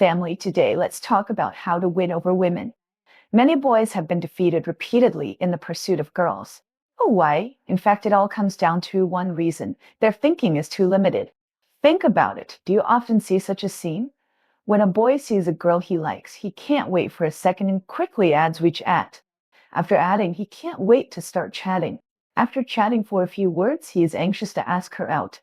Family, today let's talk about how to win over women. Many boys have been defeated repeatedly in the pursuit of girls. Oh, why? In fact, it all comes down to one reason: their thinking is too limited. Think about it. Do you often see such a scene? When a boy sees a girl he likes, he can't wait for a second and quickly adds "we chat." After adding, he can't wait to start chatting. After chatting for a few words, he is anxious to ask her out.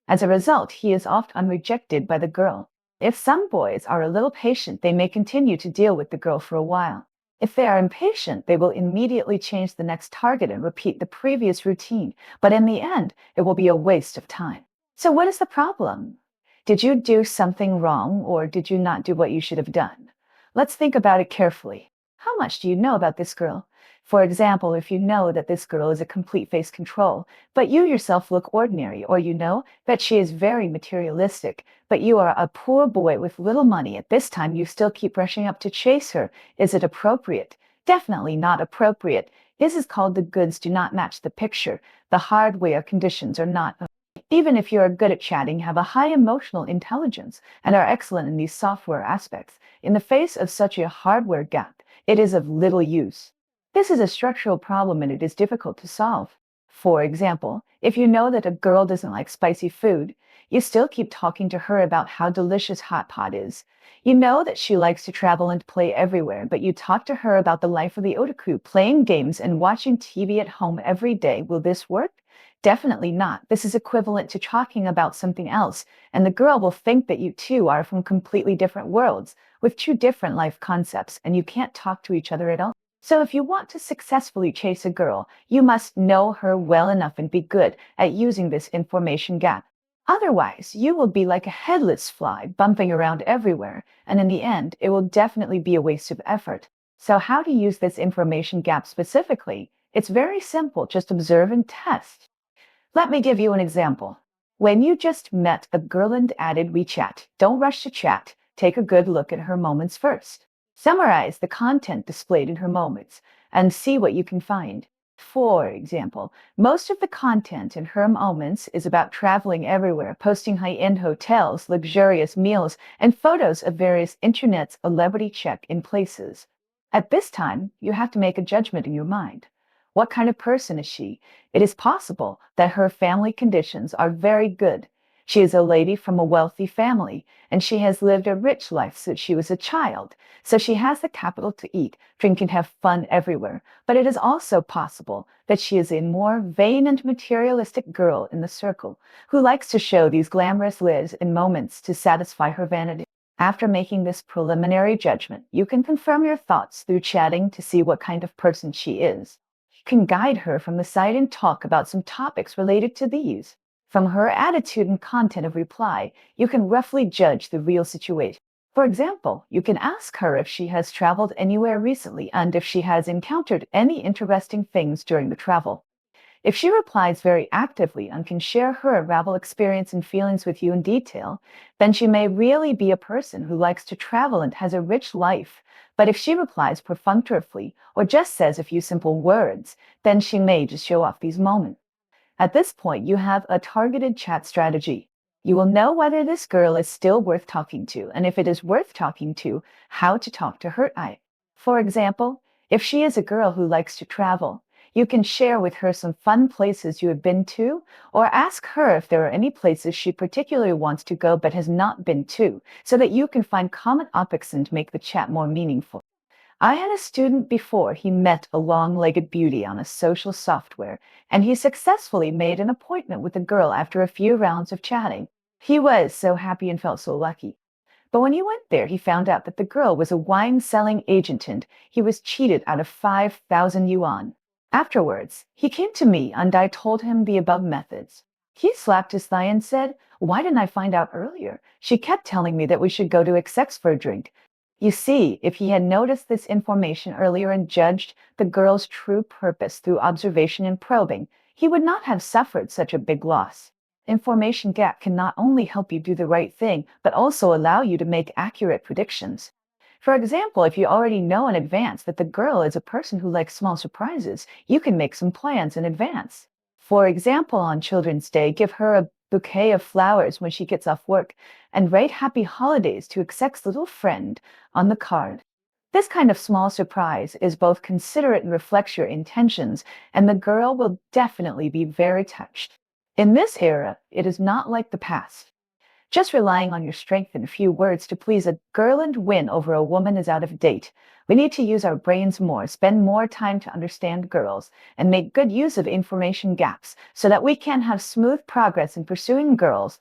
As a result, he is often rejected by the girl. If some boys are a little patient, they may continue to deal with the girl for a while. If they are impatient, they will immediately change the next target and repeat the previous routine, but in the end, it will be a waste of time. So what is the problem? Did you do something wrong, or did you not do what you should have done? Let's think about it carefully. How much do you know about this girl? For example, if you know that this girl is a complete face control, but you yourself look ordinary, or you know that she is very materialistic, but you are a poor boy with little money at this time, you still keep rushing up to chase her. Is it appropriate? Definitely not appropriate. This is called the goods do not match the picture. The hardware conditions are not. Even if you are good at chatting, have a high emotional intelligence, and are excellent in these software aspects, in the face of such a hardware gap, it is of little use. This is a structural problem and it is difficult to solve. For example, if you know that a girl doesn't like spicy food, you still keep talking to her about how delicious hot pot is. You know that she likes to travel and play everywhere, but you talk to her about the life of the otaku, playing games and watching TV at home every day. Will this work? Definitely not. This is equivalent to talking about something else, and the girl will think that you two are from completely different worlds, with two different life concepts, and you can't talk to each other at all. So if you want to successfully chase a girl, you must know her well enough and be good at using this information gap. Otherwise, you will be like a headless fly bumping around everywhere, and in the end, it will definitely be a waste of effort. So how to use this information gap specifically? It's very simple, just observe and test. Let me give you an example. When you just met a girl and added WeChat, don't rush to chat. Take a good look at her moments first. Summarize the content displayed in her moments and see what you can find. For example, most of the content in her moments is about traveling everywhere, posting high-end hotels, luxurious meals, and photos of various internet celebrity check-in places. At this time, you have to make a judgment in your mind. What kind of person is she? It is possible that her family conditions are very good. She is a lady from a wealthy family, and she has lived a rich life since she was a child. So she has the capital to eat, drink, and have fun everywhere. But it is also possible that she is a more vain and materialistic girl in the circle, who likes to show these glamorous lives in moments to satisfy her vanity. After making this preliminary judgment, you can confirm your thoughts through chatting to see what kind of person she is. You can guide her from the side and talk about some topics related to these. From her attitude and content of reply, you can roughly judge the real situation. For example, you can ask her if she has traveled anywhere recently and if she has encountered any interesting things during the travel. If she replies very actively and can share her travel experience and feelings with you in detail, then she may really be a person who likes to travel and has a rich life. But if she replies perfunctorily or just says a few simple words, then she may just show off these moments. At this point, you have a targeted chat strategy. You will know whether this girl is still worth talking to, and if it is worth talking to, how to talk to her. For example, if she is a girl who likes to travel, you can share with her some fun places you have been to, or ask her if there are any places she particularly wants to go but has not been to, so that you can find common topics and make the chat more meaningful. I had a student before he met a long-legged beauty on a social software, and he successfully made an appointment with a girl after a few rounds of chatting. He was so happy and felt so lucky. But when he went there, he found out that the girl was a wine-selling agent and he was cheated out of 5,000 yuan. Afterwards, he came to me and I told him the above methods. He slapped his thigh and said, "Why didn't I find out earlier? She kept telling me that we should go to XX for a drink." You see, if he had noticed this information earlier and judged the girl's true purpose through observation and probing, he would not have suffered such a big loss. Information gap can not only help you do the right thing, but also allow you to make accurate predictions. For example, if you already know in advance that the girl is a person who likes small surprises, you can make some plans in advance. For example, on Children's Day, give her a bouquet of flowers when she gets off work, and write happy holidays to Exec's little friend on the card. This kind of small surprise is both considerate and reflects your intentions, and the girl will definitely be very touched. In this era, it is not like the past. Just relying on your strength and a few words to please a girl and win over a woman is out of date. We need to use our brains more, spend more time to understand girls, and make good use of information gaps so that we can have smooth progress in pursuing girls